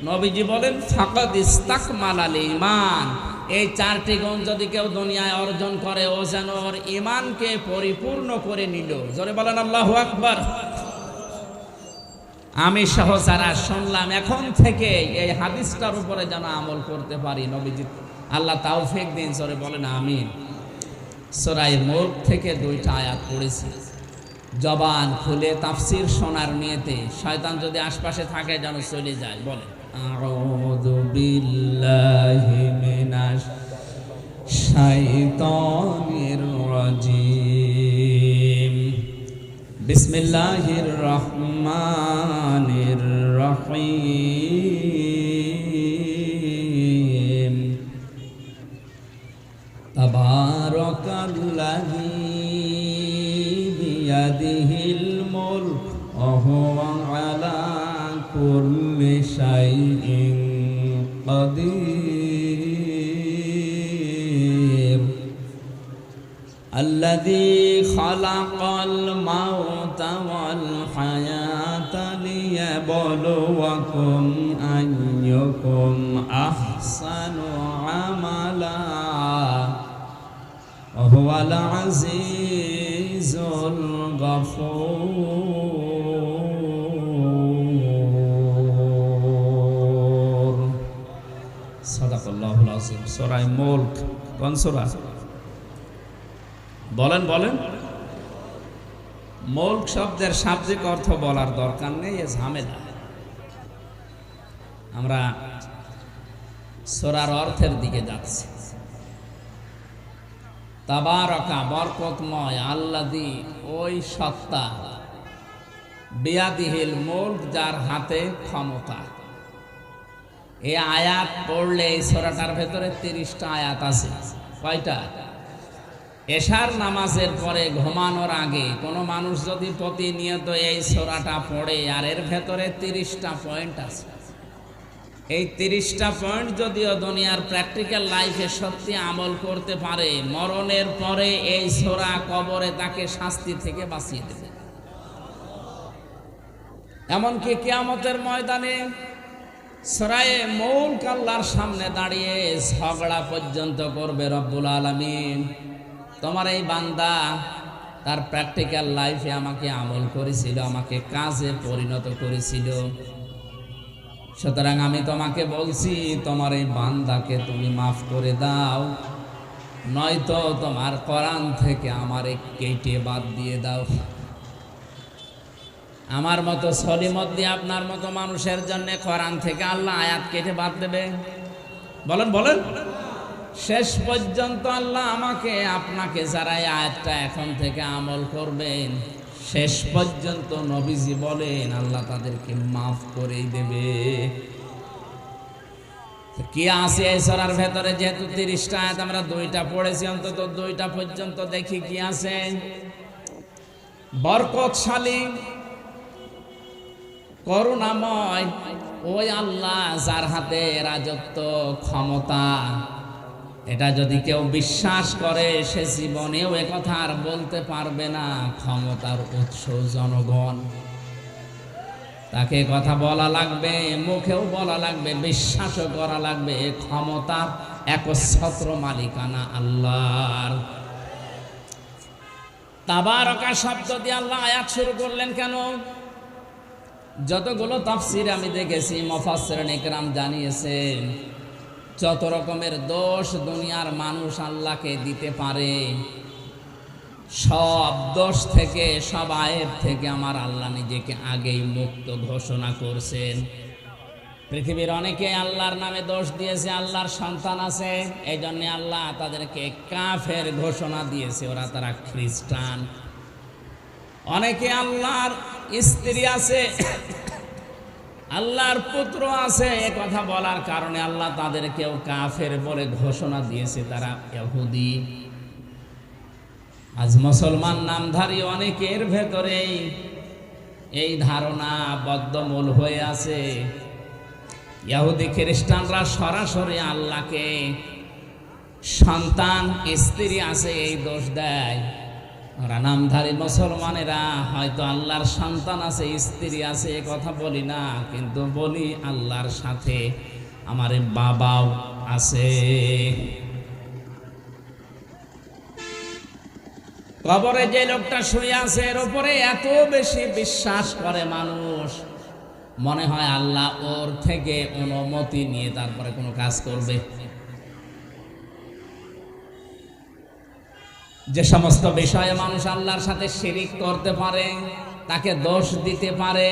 নবীজি বলেন ফাকাদ ইস্তাকমালাল ঈমান, এই চারটি গুণ যদি কেউ দুনিয়ায় অর্জন করে ও যেন ওর ঈমানকে পরিপূর্ণ করে নিল। জোরে বলেন আল্লাহু আকবার। আমি সহ যারা শুনলাম এখন থেকে এই হাদিসটার উপরে যেন আমল করতে পারি, নবীজি আল্লাহ তাওফিক দিন। জোরে বলেন আমিন। সূরা মুলক থেকে 2টা আয়াত পড়েছি, জবান খুলে তাফসীর শোনার নিয়তে। শয়তান যদি আশপাশে থাকে যেন চলে যায়। বলে আউযু বিল্লাহি মিনাশ শাইতানির রাজিম, বিসমিল্লাহির রহমানির রহিম, তাবারাকাল্লাযী বিয়াদিহিল মুলক ওয়া হুয়া আলা কুল্লি শাইইন কাদির, আল্লাযী খালাকাল মাউতা ওয়াল হায়াতা লিয়াবলুয়াকুম আইয়ুকুম আহসানু আমালা ওয়া হুয়াল আজিজুল গফুর। সাদাকাল্লাহুল আযীম। সূরা মুলক কোন সূরা? বলেন বলেন। মুলক শব্দের শাব্দিক অর্থ বলার দরকার নেই, এ ঝামেলা। আমরা সূরার অর্থের দিকে যাচ্ছি। তাবারাকা বরকতময়, আল্লাযী ওই সত্তা, বিয়াদিহিল মুলক যার হাতে ক্ষমতা। এই আয়াত পড়লে এই সূরাটার ভেতরে 30টা আয়াত আছে। কয়টা? এশার নামাজের পরে ঘুমানোর আগে কোনো মানুষ যদি প্রতিনিয়ত এই সূরাটা পড়ে, আর এর ভেতরে 30টা পয়েন্ট আছে। এই 30টা পয়েন্ট যদিও দুনিয়ার প্র্যাকটিক্যাল লাইফে সত্যি আমল করতে পারে, মরণের পরে এই সূরা কবরে তাকে শাস্তি থেকে বাঁচিয়ে দেবে। এমনকি কিয়ামতের ময়দানে সূরায়ে মুলক আল্লাহর সামনে দাঁড়িয়ে ঝগড়া পর্যন্ত করবে রব্বুল আলামিন। তোমার এই বান্দা তার প্র্যাকটিক্যাল লাইফে আমাকে আমল করেছিল, আমাকে কাজে পরিণত করেছিল, সুতরাং আমি তোমাকে বলছি তোমার এই বান্দাকে তুমি মাফ করে দাও, নয়তো তোমার কোরআন থেকে আমারে কেটে বাদ দিয়ে দাও। আমার মতো সলিমদ্দি আপনার মতো মানুষের জন্য কোরআন থেকে আল্লাহ আয়াত কেটে বাদ দেবে? বলেন বলেন। শেষ পর্যন্ত আল্লাহ আমাকে আপনাকে যারা এই আয়াতটা এখন থেকে আমল করবেন, শেষ পর্যন্ত নবীজি বলেন আল্লাহ তাদেরকে মাফ করেই দেবে। কি আছে এই সূরার ভেতরে? যেহেতু 30টা আয়াত আমরা 2টা পড়েছি, অন্তত 2টা পর্যন্ত দেখি কি আছে। বরকতশালী, করুণাময় ওই আল্লাহ যার হাতে রাজত্ব, ক্ষমতা। এটা যদি কেউ বিশ্বাস করে সে জীবনেও একথা আর বলতে পারবে না ক্ষমতার উৎস জনগণ। তাকে কথা বলা লাগবে, মুখেও বলা লাগবে, বিশ্বাসও করা লাগবে ক্ষমতার একচ্ছত্র মালিকানা আল্লাহর। তাবারাকা শব্দ দিয়ে আল্লাহ আয়াত শুরু করলেন কেন? যতগুলো তাফসীর আমি দেখেছি, মুফাসসিরিন ইকরাম জানিয়েছেন যত রকমের দোষ দুনিয়ার মানুষ আল্লাহকে দিতে পারে, সব দোষ থেকে, সব আয়েব থেকে আমার আল্লাহ নিজেকে আগেই মুক্ত ঘোষণা করছেন। পৃথিবীর অনেকে আল্লাহর নামে দোষ দিয়েছে, আল্লাহর সন্তান আছে, এই জন্য আল্লাহ তাদেরকে কাফের ঘোষণা দিয়েছে, ওরা তারা খ্রিস্টান। অনেকে আল্লাহর স্ত্রী আছে, আল্লাহর পুত্র আছে, এ কথা বলার কারণে আল্লাহ তাদেরকেও কাফের বলে ঘোষণা দিয়েছে, তারা ইহুদি। আজ মুসলমান নামধারী অনেকের ভেতরে এই ধারণা বদ্ধমূল হয়ে আছে। ইহুদি খ্রিস্টানরা সরাসরি আল্লাহকে সন্তান, স্ত্রী আছে এই দোষ দেয়। ওরা নামধারী মুসলমানেরা হয়তো আল্লাহর সন্তান আছে, স্ত্রী আছে, এ কথা বলি না, কিন্তু বলি আল্লাহর সাথে আমার বাবাও আছে। কবরে যে লোকটা শুয়ে আছে এর উপরে এত বেশি বিশ্বাস করে মানুষ, মনে হয় আল্লাহ ওর থেকে অনুমতি নিয়ে তারপরে কোনো কাজ করবে। যে সমস্ত বিষয়ে মানুষ আল্লাহর সাথে শিরিক করতে পারে, তাকে দোষ দিতে পারে,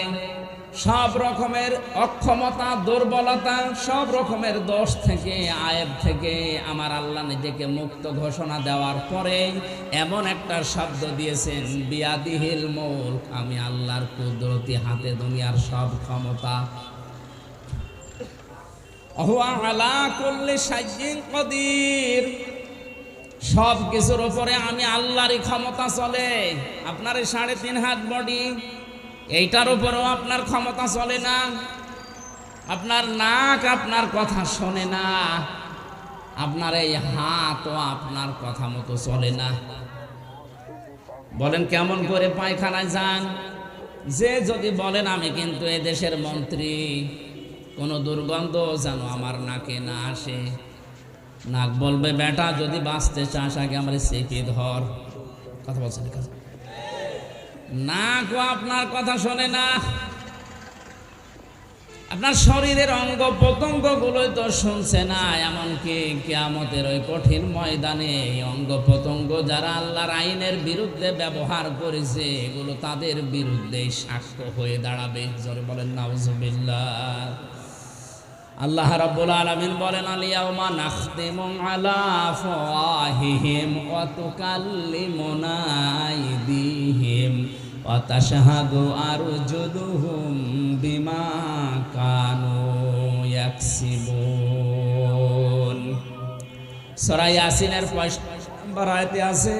সব রকমের অক্ষমতা, দুর্বলতা, সব রকমের দোষ থেকে, আয়েব থেকে আমার আল্লাহ নিজেকে মুক্ত ঘোষণা দেওয়ার পরে এমন একটা শব্দ দিয়েছেন, বিয়াদিহিল মুলক, আমি আল্লাহর কুদরতি হাতে দুনিয়ার সব ক্ষমতা। হুয়া আলা কুল্লি শাইইন কাদির, সব কিছুর উপরে আমি আল্লাহরই ক্ষমতা চলে। আপনার 3.5 হাত বডি, এইটার উপরেও আপনার ক্ষমতা চলে না। আপনার নাক আপনার কথা শোনে না, আপনার এই হাতও আপনার কথা মতো চলে না। বলেন কেমন করে পায়খানায় যান? যে যদি বলেন আমি কিন্তু এ দেশের মন্ত্রী, কোনো দুর্গন্ধ যেন আমার নাকে না আসে, নাক বলবে বেটা যদি বাঁচতে চাস আগে আমার চেপে ধর। কথা বলছেন, নাকও আপনার কথা শোনে না। আপনার শরীরের অঙ্গ প্রত্যঙ্গ গুলোই তো শুনছে না। এমনকি কিয়ামতের ওই কঠিন ময়দানে এই অঙ্গ প্রত্যঙ্গ যারা আল্লাহর আইনের বিরুদ্ধে ব্যবহার করেছে, এগুলো তাদের বিরুদ্ধে সাক্ষ্য হয়ে দাঁড়াবে। জোরে বলেন নাউজুবিল্লাহ। আল্লাহ রাব্বুল আলামিন বলেন, আল-ইয়াওমা নাখতিমু আলা আফওয়াহিহিম ওয়া তুকাল্লিমুনা আইদিহিম ওয়া তাশহাদু আরজুলুহুম বিমা কানু ইয়াকসিবুন। সূরা ইয়াসিনের 5 নম্বর আয়াতে আছে,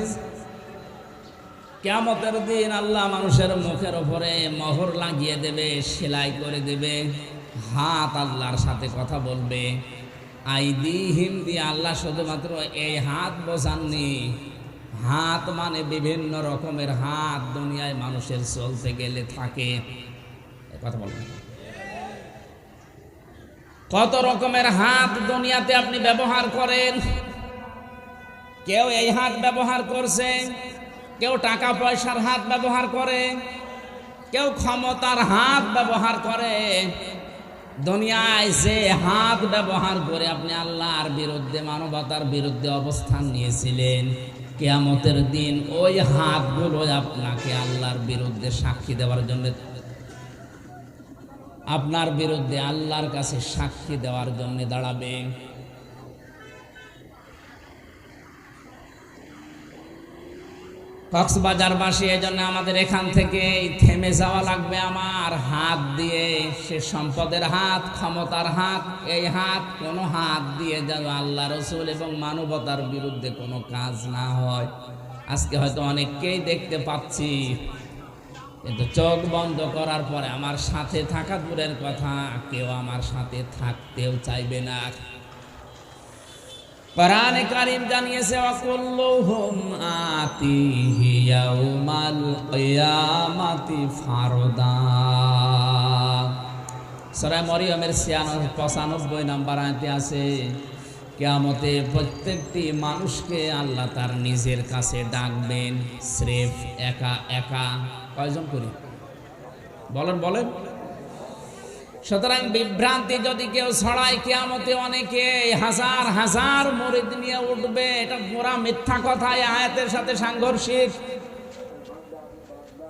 কিয়ামতের দিন আল্লাহ মানুষের মুখের উপরে মোহর লাগিয়ে দেবে, সেলাই করে দেবে। হাত আল্লাহর সাথে কথা বলবে। আইদিহিম দিয়ে আল্লাহ শুধুমাত্র এই হাত বোঝাননি, হাত মানে বিভিন্ন রকমের হাত দুনিয়ায় মানুষের চলতে গেলে থাকে। কথা বলবেন, কত রকমের হাত দুনিয়াতে আপনি ব্যবহার করেন। কেউ এই হাত ব্যবহার করছে, কেউ টাকা পয়সার হাত ব্যবহার করে, কেউ ক্ষমতার হাত ব্যবহার করে। দুনিয়ায় যে হাত ব্যবহার করে আপনি আল্লাহর বিরুদ্ধে, মানবতার বিরুদ্ধে অবস্থান নিয়েছিলেন, কিয়ামতের দিন ওই হাতগুলো আপনাকে আল্লাহর বিরুদ্ধে সাক্ষী দেওয়ার জন্য, আপনার বিরুদ্ধে আল্লাহর কাছে সাক্ষী দেওয়ার জন্য দাঁড়াবে। কক্সবাজারবাসী, এই জন্য আমাদের এখান থেকে থেমে যাওয়া লাগবে। আমার হাত দিয়ে, সে সম্পদের হাত, ক্ষমতার হাত, এই হাত কোনো হাত দিয়ে যেন আল্লাহ রসুল এবং মানবতার বিরুদ্ধে কোনো কাজ না হয়। আজকে হয়তো অনেককেই দেখতে পাচ্ছি, কিন্তু চোখ বন্ধ করার পরে আমার সাথে থাকা দূরের কথা, কেউ আমার সাথে থাকতেও চাইবে না। কোরআনে কারীম জানিয়েছে, ওয়াকুল্লুহুম আতিহি ইয়াউমাল কিয়ামাতি ফারদা। সূরা মরিয়মের 95 নম্বর আয়াতে আছে, কিয়ামতে প্রত্যেকটি মানুষকে আল্লাহ তার নিজের কাছে ডাকবেন, স্রেফ একা একা। কয়জন করি বলেন বলেন। সুতরাং বিভ্রান্তি যদি কেউ ছড়ায়, কিয়ামতে অনেকে হাজার হাজার মুরিদ নিয়ে উঠবে, এটা পুরা মিথ্যা কথা, এই আয়াতের সাথে সাংঘর্ষিক।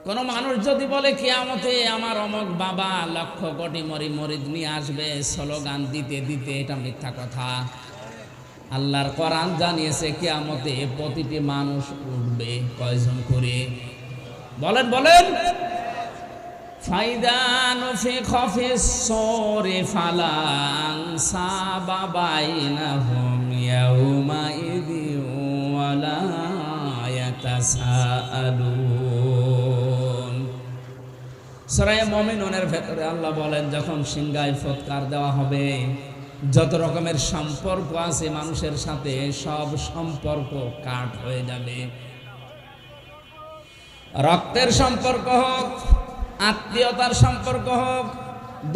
কোন মানুষ যদি বলে কিয়ামতে আমার অমক বাবা লক্ষ কোটি মুরিদ নিয়ে আসবে স্লোগান দিতে দিতে, এটা মিথ্যা কথা। আল্লাহর কোরআন জানিয়েছে কিয়ামতে প্রতিটি মানুষ উঠবে। কয়জন করে বলেন বলেন। ফাইদা নুফিখা ফিস-সূরি ফালা আনসাবা বাইনাহুম ইয়াউমাইযিন ওয়ালা ইয়াতাসাআলুন। সূরা মুমিনুনের ভেতরে আল্লাহ বলেন, যখন সিংহায় ফুৎকার দেওয়া হবে, যত রকমের সম্পর্ক আছে মানুষের সাথে, সব সম্পর্ক কাট হয়ে যাবে। রক্তের সম্পর্ক হোক, আত্মীয়তার সম্পর্ক হোক,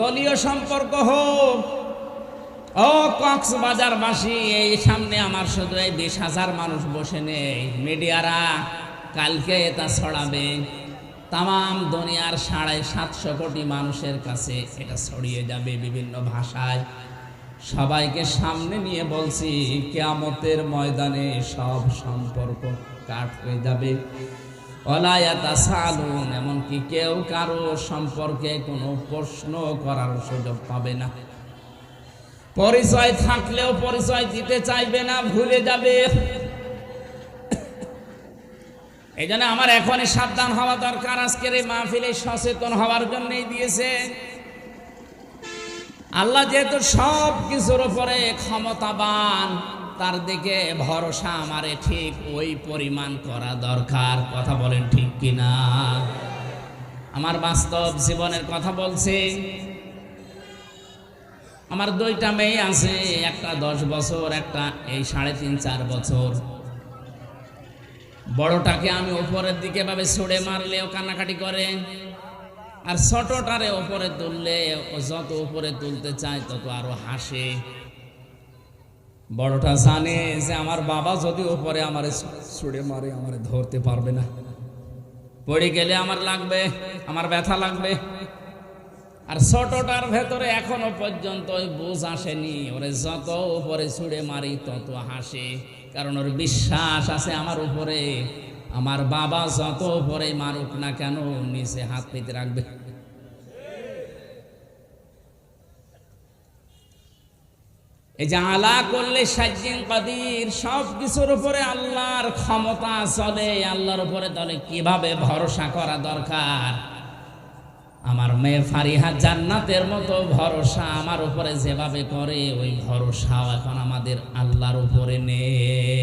দলীয় সম্পর্ক হোক। ও কক্সবাজারবাসী, এই সামনে আমার শুধু এই 20,000 মানুষ বসে নেই। মিডিয়ারা কালকে এটা ছড়াবে, তাম দুনিয়ার 750 কোটি মানুষের কাছে এটা ছড়িয়ে যাবে বিভিন্ন ভাষায়। সবাইকে সামনে নিয়ে বলছি, কিয়ামতের ময়দানে সব সম্পর্ক কাট হয়ে যাবে। ওয়ালায়াতাসালুন, এমনকি কেউ কারো সম্পর্কে কোনো প্রশ্ন করার সুযোগ পাবে না। পরিচয় থাকলেও পরিচয় দিতে চাইবে না, ভুলে যাবে। এই জন্য আমার এখনই সাবধান হওয়া দরকার। আজকের এই মাহফিলে সচেতন হওয়ার জন্যই দিয়েছে। আল্লাহ যেহেতু সব কিছুর উপরে ক্ষমতাবান, তার দিকে ভরসা আমারে ঠিক ওই পরিমাণ করা দরকার। কথা বলেন ঠিক কিনা? আমার বাস্তব জীবনের কথা বলছি। আমার 2টা মেয়ে আছে, একটা 10 বছর, একটা এই 3.5-4 বছর। বড়টাকে আমি উপরের দিকে ভাবে ছুড়ে মারলে ও কান্নাকাটি করে, আর ছোটটারে উপরে তুললে ও যত উপরে তুলতে চায় তত আরো হাসে। বড়টা জানে যে আমার বাবা যদি উপরে আমারে ছুড়ে মারে আমারে ধরতে পারবে না, পড়ে গেলে আমার লাগবে, আমার ব্যথা লাগবে। আর ছোটটার ভেতরে এখনো পর্যন্ত ওই বুঝ আসেনি, ওরে যত উপরে ছুড়ে মারি তত হাসে, কারণ ওর বিশ্বাস আছে আমার উপরে আমার বাবা যত উপরে মারুক না কেন নিচে হাত পেতে রাখবে। এই যে আলা করলে সাজ্জিন কাদির, সব কিছুর উপরে আল্লাহর ক্ষমতা চলে। আল্লাহর উপরে তাহলে কিভাবে ভরসা করা দরকার। আমার মেয়ে ফারিহা জান্নাতের মতো ভরসা আমার উপরে যেভাবে করে, ওই ভরসা এখন আমাদের আল্লাহর উপরে নেই।